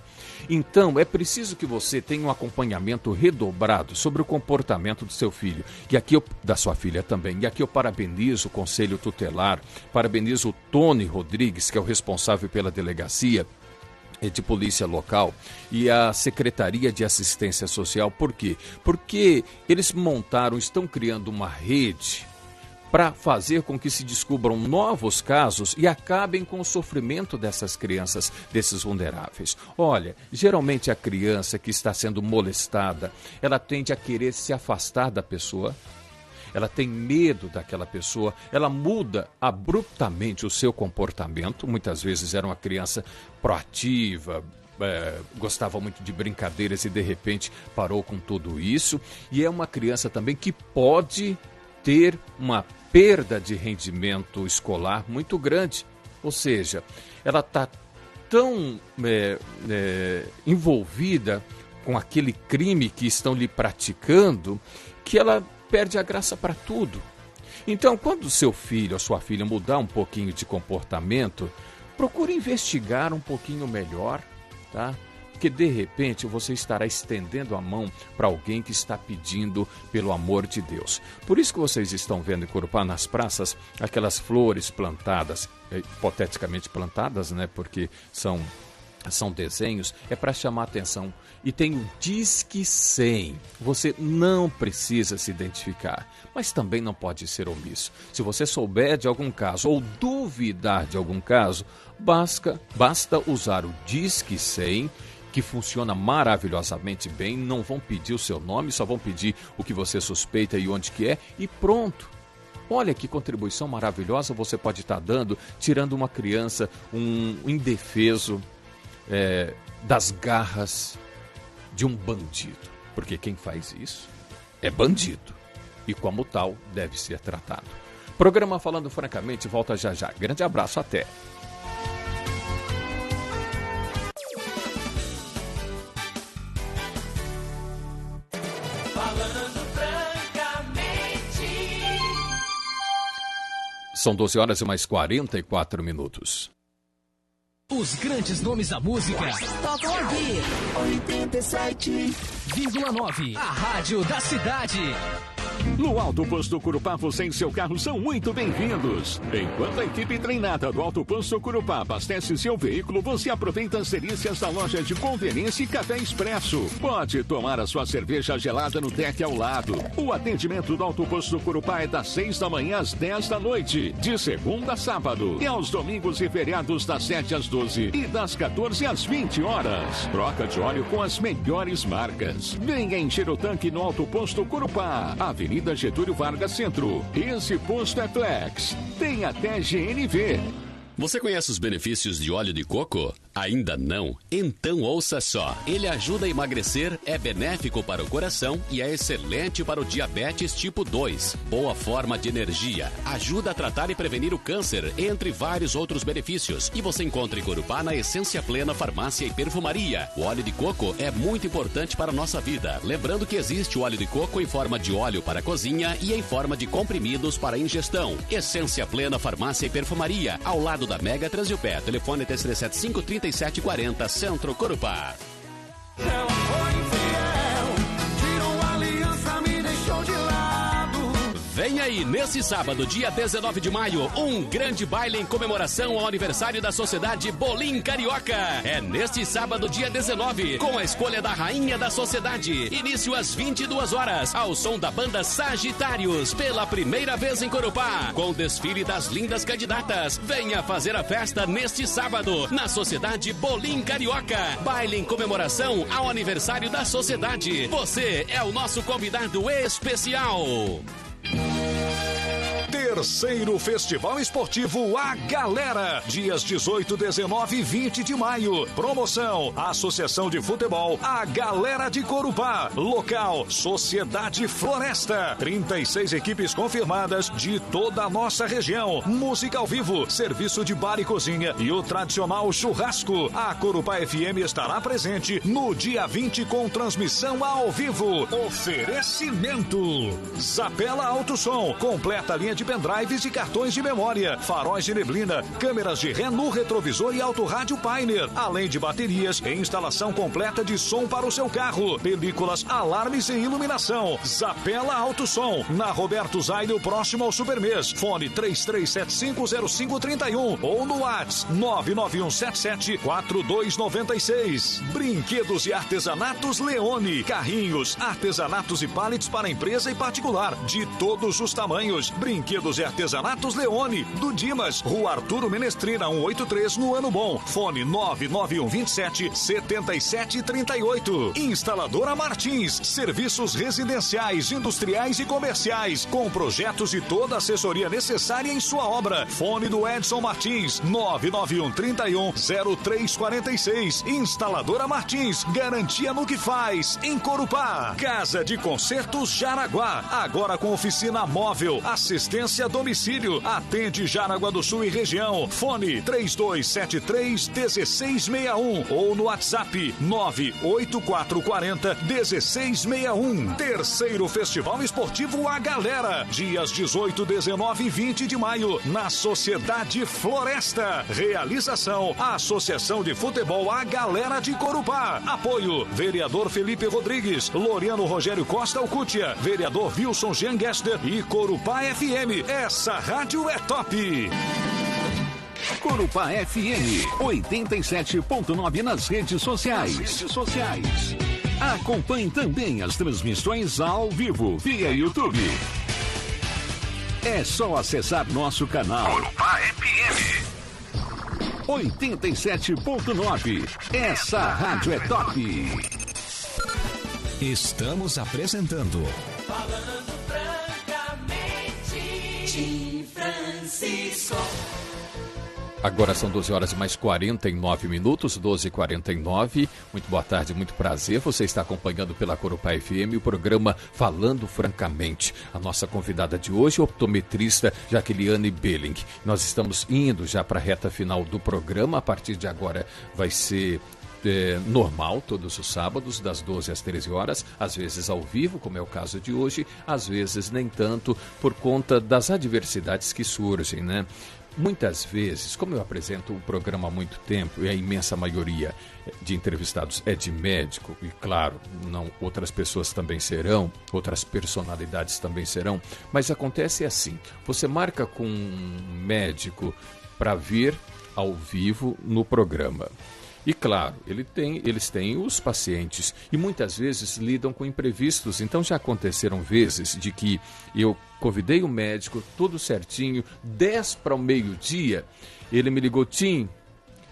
Então, é preciso que você tenha um acompanhamento redobrado sobre o comportamento do seu filho, e aqui da sua filha também. E aqui eu parabenizo o Conselho Tutelar, parabenizo o Tony Rodrigues, que é o responsável pela delegacia de polícia local, e a Secretaria de Assistência Social. Por quê? Porque eles estão criando uma rede para fazer com que se descubram novos casos e acabem com o sofrimento dessas crianças, desses vulneráveis. Olha, geralmente a criança que está sendo molestada, ela tende a querer se afastar da pessoa, ela tem medo daquela pessoa, ela muda abruptamente o seu comportamento. Muitas vezes era uma criança proativa, gostava muito de brincadeiras e de repente parou com tudo isso. E é uma criança também que pode ter uma perda de rendimento escolar muito grande. Ou seja, ela está tão envolvida com aquele crime que estão lhe praticando que ela perde a graça para tudo. Então, quando o seu filho ou sua filha mudar um pouquinho de comportamento, procure investigar um pouquinho melhor, tá? Porque de repente você estará estendendo a mão para alguém que está pedindo pelo amor de Deus. Por isso que vocês estão vendo em Corupá, nas praças, aquelas flores plantadas, hipoteticamente plantadas, né? Porque são desenhos, é para chamar atenção. E tem o Disque 100. Você não precisa se identificar, mas também não pode ser omisso. Se você souber de algum caso ou duvidar de algum caso, basta usar o Disque 100, que funciona maravilhosamente bem. Não vão pedir o seu nome, só vão pedir o que você suspeita e onde que é, e pronto. Olha que contribuição maravilhosa você pode estar dando, tirando uma criança, um indefeso, das garras de um bandido. Porque quem faz isso é bandido. E como tal, deve ser tratado. Programa Falando Francamente volta já já. Grande abraço, até. Falando francamente. São 12 horas e mais 44 minutos. Os grandes nomes da música tocam aqui. 87,9. A rádio da cidade. No Alto Posto Corupá, você e seu carro são muito bem-vindos. Enquanto a equipe treinada do Alto Posto Corupá abastece seu veículo, você aproveita as delícias da loja de conveniência e café expresso. Pode tomar a sua cerveja gelada no deck ao lado. O atendimento do Alto Posto Corupá é das 6 da manhã às 10 da noite, de segunda a sábado. E aos domingos e feriados das 7 às 12 e das 14 às 20 horas. Troca de óleo com as melhores marcas. Venha encher o tanque no Alto Posto Corupá, Avenida Getúlio Vargas Centro. Esse posto é Flex. Tem até GNV. Você conhece os benefícios de óleo de coco? Ainda não? Então ouça só. Ele ajuda a emagrecer, é benéfico para o coração e é excelente para o diabetes tipo 2. Boa forma de energia. Ajuda a tratar e prevenir o câncer, entre vários outros benefícios. E você encontra em Corupá na Essência Plena Farmácia e Perfumaria. O óleo de coco é muito importante para a nossa vida. Lembrando que existe o óleo de coco em forma de óleo para a cozinha e em forma de comprimidos para ingestão. Essência Plena Farmácia e Perfumaria, ao lado da Mega Transilpé. Telefone 375-3740, Centro Corupá. Ela foi infiel, tirou a aliança, me deixou de lado. Vem aí, nesse sábado, dia 19 de maio, um grande baile em comemoração ao aniversário da Sociedade Bolim Carioca. É neste sábado, dia 19, com a escolha da Rainha da Sociedade. Início às 22 horas, ao som da banda Sagitários, pela primeira vez em Corupá, com o desfile das lindas candidatas. Venha fazer a festa neste sábado, na Sociedade Bolim Carioca. Baile em comemoração ao aniversário da Sociedade. Você é o nosso convidado especial. Terceiro Festival Esportivo A Galera, dias 18, 19 e 20 de maio. Promoção: Associação de Futebol A Galera de Corupá. Local: Sociedade Floresta. 36 equipes confirmadas de toda a nossa região. Música ao vivo, serviço de bar e cozinha e o tradicional churrasco. A Corupá FM estará presente no dia 20 com transmissão ao vivo. Oferecimento: Zapela Autosom, completa linha de pendrives e cartões de memória, faróis de neblina, câmeras de ré no retrovisor e autorrádio Pioneer, além de baterias e instalação completa de som para o seu carro, películas, alarmes e iluminação. Zapela Autosom, na Roberto Zaidel, próximo ao Supermês. Fone 33750531 ou no WhatsApp 991774296. Brinquedos e artesanatos Leone, carrinhos, artesanatos e pallets para empresa e particular, de todos os tamanhos. Brinquedos e artesanatos Leone, do Dimas, Rua Arturo Menestrina 183, no Ano Bom. Fone 99127-7738. Instaladora Martins, serviços residenciais, industriais e comerciais, com projetos e toda a assessoria necessária em sua obra. Fone do Edson Martins, 991310346. Instaladora Martins, garantia no que faz, em Corupá. Casa de Concertos Jaraguá, agora com oficina móvel, assistência a domicílio. Atende Jaraguá do Sul e região. Fone 3273-1661 ou no WhatsApp 98440-1661. Terceiro Festival Esportivo A Galera, dias 18, 19 e 20 de maio, na Sociedade Floresta. Realização: Associação de Futebol A Galera de Corupá. Apoio: Vereador Felipe Rodrigues, Loriano Rogério Costa Alcútia, Vereador Wilson Gengester e Corupá FM. Essa rádio é top. Corupá FM 87.9 nas redes sociais. Acompanhe também as transmissões ao vivo via YouTube. É só acessar nosso canal Corupá FM 87.9. Essa rádio é top. Estamos apresentando Falando francamente, Tim Francisco. Agora são 12 horas e mais 49 minutos, 12h49. Muito boa tarde, muito prazer. Você está acompanhando pela Corupá FM o programa Falando Francamente. A nossa convidada de hoje, optometrista Jaqueliane Belling. Nós estamos indo já para a reta final do programa. A partir de agora vai ser normal, todos os sábados, das 12 às 13 horas, às vezes ao vivo, como é o caso de hoje, às vezes nem tanto, por conta das adversidades que surgem, né? Muitas vezes, como eu apresento o programa há muito tempo, e a imensa maioria de entrevistados é de médico, e claro, não, outras pessoas também serão, outras personalidades também serão, mas acontece assim, você marca com um médico para vir ao vivo no programa. E claro, eles têm os pacientes e muitas vezes lidam com imprevistos. Então já aconteceram vezes de que eu convidei o médico, tudo certinho, 10 para o meio-dia, ele me ligou: Tim,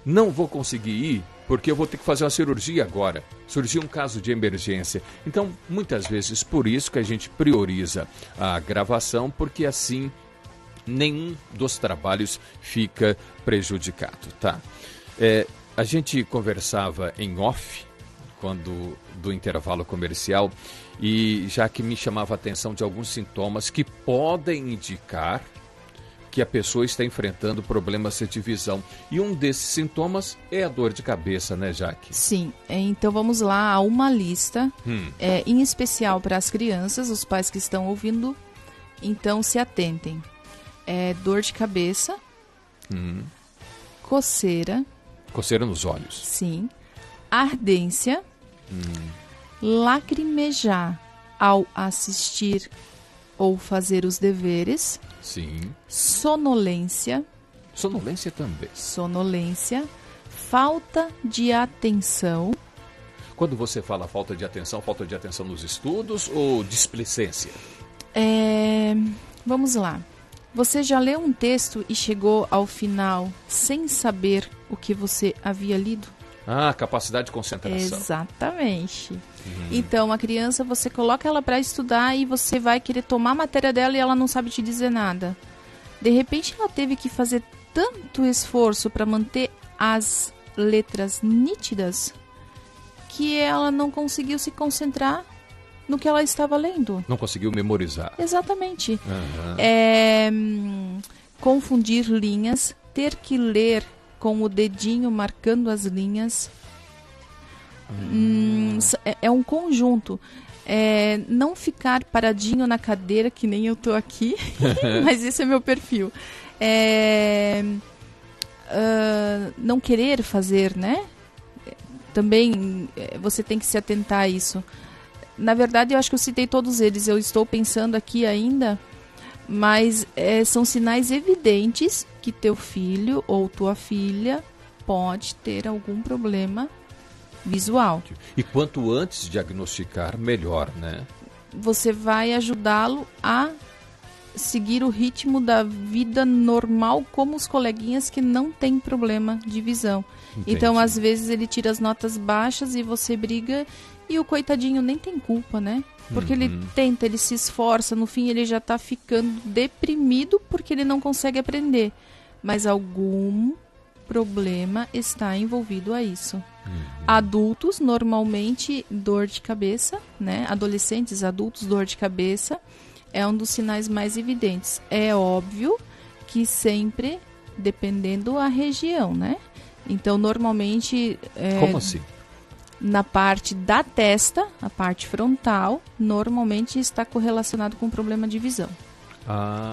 não vou conseguir ir porque eu vou ter que fazer uma cirurgia agora. Surgiu um caso de emergência. Então, muitas vezes, por isso que a gente prioriza a gravação, porque assim nenhum dos trabalhos fica prejudicado, tá? A gente conversava em off, do intervalo comercial, e já que me chamava a atenção de alguns sintomas que podem indicar que a pessoa está enfrentando problemas de visão. E um desses sintomas é a dor de cabeça, né, Jaque? Sim, então vamos lá a uma lista, em especial para as crianças, os pais que estão ouvindo, então se atentem. Dor de cabeça, coceira nos olhos. Sim. Ardência. Lacrimejar ao assistir ou fazer os deveres. Sim. Sonolência. Sonolência também. Sonolência. Falta de atenção. Quando você fala falta de atenção nos estudos ou displicência? Vamos lá. Você já leu um texto e chegou ao final sem saber o que você havia lido? Capacidade de concentração. Exatamente. Então, a criança, você coloca ela para estudar e você vai querer tomar a matéria dela e ela não sabe te dizer nada. De repente, ela teve que fazer tanto esforço para manter as letras nítidas que ela não conseguiu se concentrar no que ela estava lendo. Não conseguiu memorizar. Exatamente. Confundir linhas, ter que ler com o dedinho marcando as linhas. É um conjunto. Não ficar paradinho na cadeira, que nem eu tô aqui, mas esse é meu perfil. Não querer fazer, né? Também você tem que se atentar a isso. Na verdade, eu acho que eu citei todos eles. Eu estou pensando aqui ainda, mas são sinais evidentes que teu filho ou tua filha pode ter algum problema visual. E quanto antes diagnosticar, melhor, né? Você vai ajudá-lo a seguir o ritmo da vida normal, como os coleguinhas que não têm problema de visão. Entendi. Então, às vezes, ele tira as notas baixas e você briga, e o coitadinho nem tem culpa, né? Porque ele tenta, ele se esforça, no fim ele já está ficando deprimido porque ele não consegue aprender. Mas algum problema está envolvido a isso. Adultos, normalmente, dor de cabeça, né? Adolescentes, adultos, dor de cabeça, é um dos sinais mais evidentes. É óbvio que sempre, dependendo da região, né? Então, normalmente... Como assim? Na parte da testa, a parte frontal, normalmente está correlacionado com problema de visão.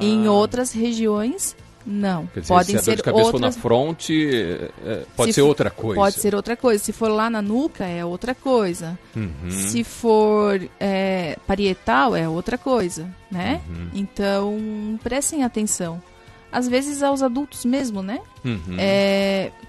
Em outras regiões, não. Quer dizer, podem se a ser dor de cabeça outras... for na fronte, pode ser outra coisa. Pode ser outra coisa. Se for lá na nuca, é outra coisa. Se for parietal, é outra coisa, né? Então, prestem atenção. Às vezes aos adultos mesmo, né?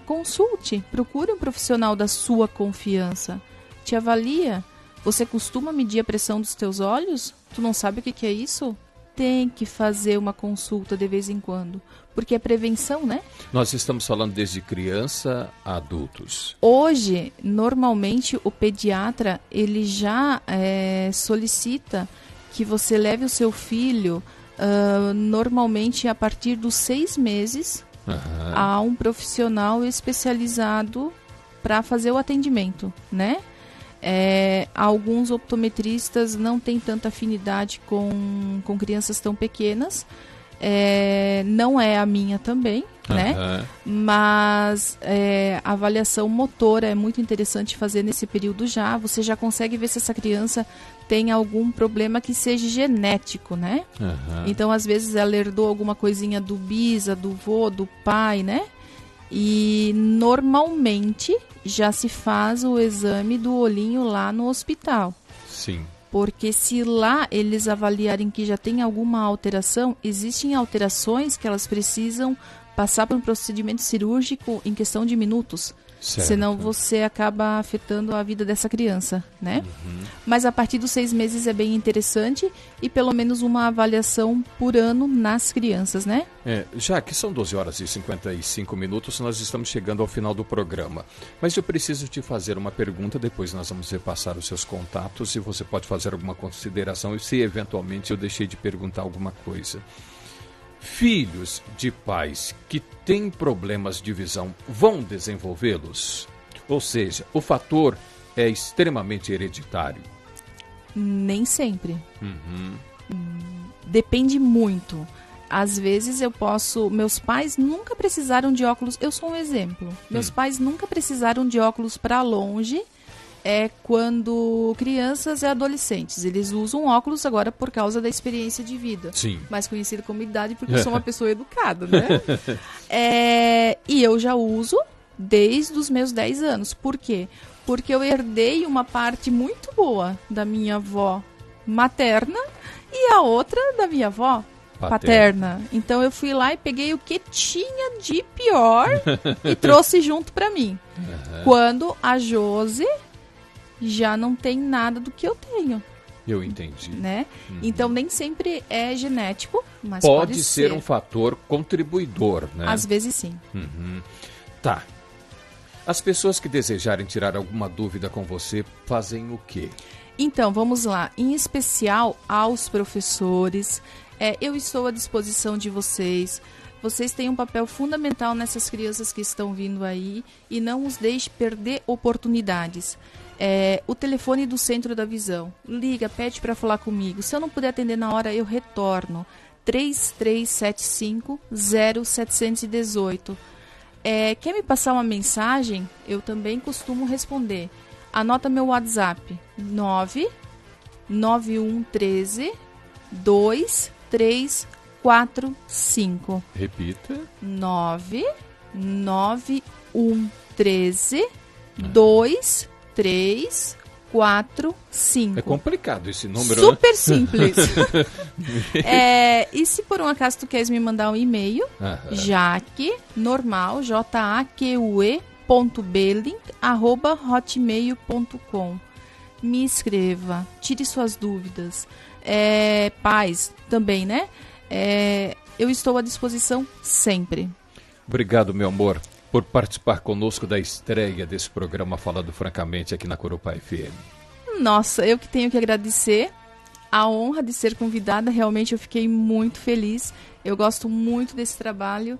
Consulte, procure um profissional da sua confiança. Te avalia. Você costuma medir a pressão dos teus olhos? Tu não sabe o que é isso? Tem que fazer uma consulta de vez em quando. Porque é prevenção, né? Nós estamos falando desde criança a adultos. Hoje, normalmente, o pediatra, ele já solicita que você leve o seu filho... normalmente a partir dos 6 meses a um profissional especializado para fazer o atendimento, né? Alguns optometristas não têm tanta afinidade com crianças tão pequenas, não é a minha também, né? Mas a avaliação motora é muito interessante fazer nesse período já. Você já consegue ver se essa criança tem algum problema que seja genético, né? Então, às vezes, ela herdou alguma coisinha do bisa, do vô, do pai, né? E, normalmente, já se faz o exame do olhinho lá no hospital. Sim. Porque se lá eles avaliarem que já tem alguma alteração, existem alterações que elas precisam passar por um procedimento cirúrgico em questão de minutos. Certo. Senão você acaba afetando a vida dessa criança, né? Mas a partir dos 6 meses é bem interessante e pelo menos uma avaliação por ano nas crianças, né? Já que são 12 horas e 55 minutos, nós estamos chegando ao final do programa. Mas eu preciso te fazer uma pergunta, depois nós vamos repassar os seus contatos e você pode fazer alguma consideração e se eventualmente eu deixei de perguntar alguma coisa. Filhos de pais que têm problemas de visão vão desenvolvê-los? Ou seja, o fator é extremamente hereditário? Nem sempre. Depende muito. Às vezes eu posso... Meus pais nunca precisaram de óculos. Eu sou um exemplo. Meus pais nunca precisaram de óculos para longe. Quando crianças e adolescentes. Eles usam óculos agora por causa da experiência de vida. Sim. Mais conhecida como idade, porque eu sou uma pessoa educada, né? E eu já uso desde os meus 10 anos. Por quê? Porque eu herdei uma parte muito boa da minha avó materna e a outra da minha avó paterna. Então eu fui lá e peguei o que tinha de pior e trouxe junto para mim. Quando a Josi já não tem nada do que eu tenho. Eu entendi. Né? Então nem sempre é genético, mas pode ser um fator contribuidor, né? Às vezes sim. Tá. As pessoas que desejarem tirar alguma dúvida com você fazem o quê? Então, vamos lá. Em especial aos professores, eu estou à disposição de vocês. Vocês têm um papel fundamental nessas crianças que estão vindo aí e não os deixe perder oportunidades. O telefone do Centro da Visão. Liga, pede para falar comigo. Se eu não puder atender na hora, eu retorno. 3375-0718. Quer me passar uma mensagem? Eu também costumo responder. Anota meu WhatsApp. 99113 2345. Repita. 99113 2345. É complicado esse número, super simples. E se por um acaso tu queres me mandar um e-mail, Jaque, normal, jaque.belling@hotmail.com. Me escreva, tire suas dúvidas. Pais também, né? Eu estou à disposição sempre. Obrigado, meu amor, por participar conosco da estreia desse programa Falando Francamente aqui na Corupá FM. Nossa, eu que tenho que agradecer a honra de ser convidada. Realmente eu fiquei muito feliz. Eu gosto muito desse trabalho.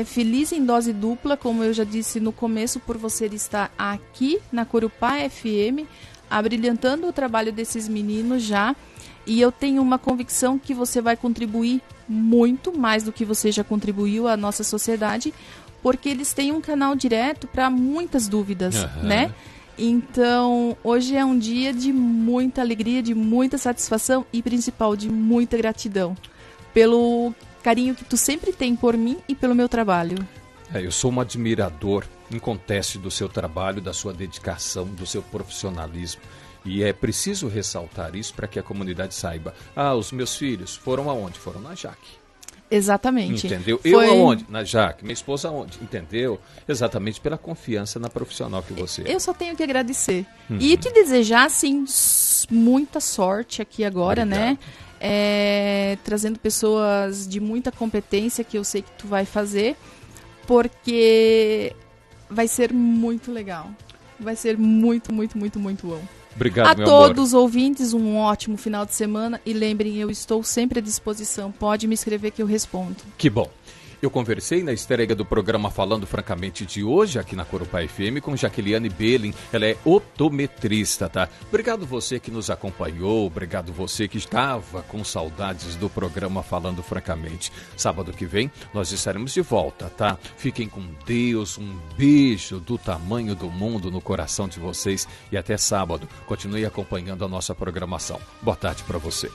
Feliz em dose dupla, como eu já disse no começo, por você estar aqui na Corupá FM, abrilhantando o trabalho desses meninos já. E eu tenho uma convicção que você vai contribuir muito mais do que você já contribuiu à nossa sociedade, porque eles têm um canal direto para muitas dúvidas, né? Então, hoje é um dia de muita alegria, de muita satisfação e, principal, de muita gratidão pelo carinho que tu sempre tem por mim e pelo meu trabalho. Eu sou um admirador inconteste do seu trabalho, da sua dedicação, do seu profissionalismo. E é preciso ressaltar isso para que a comunidade saiba. Os meus filhos foram aonde? Foram na Jaque. Exatamente. Entendeu? Eu aonde? Na Jaque. Minha esposa aonde? Entendeu? Exatamente pela confiança na profissional que você é. Eu só tenho que agradecer. E te desejar, assim, muita sorte aqui agora, Obrigado. Né? Trazendo pessoas de muita competência, que eu sei que tu vai fazer, porque vai ser muito legal. Vai ser muito, muito, muito, muito bom. Obrigado, a todos os ouvintes, um ótimo final de semana. E lembrem, eu estou sempre à disposição. Pode me escrever que eu respondo. Que bom. Eu conversei na estreia do programa Falando Francamente de hoje, aqui na Corupá FM, com Jaqueliane Belling. Ela é optometrista, tá? Obrigado você que nos acompanhou, obrigado você que estava com saudades do programa Falando Francamente. Sábado que vem nós estaremos de volta, tá? Fiquem com Deus, um beijo do tamanho do mundo no coração de vocês e até sábado. Continue acompanhando a nossa programação. Boa tarde para você.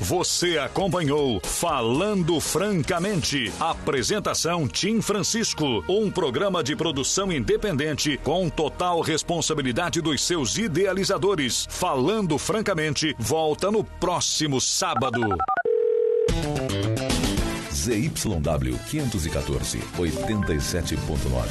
Você acompanhou Falando Francamente. Apresentação Tim Francisco. Um programa de produção independente com total responsabilidade dos seus idealizadores. Falando Francamente volta no próximo sábado. ZYW 514, 87.9.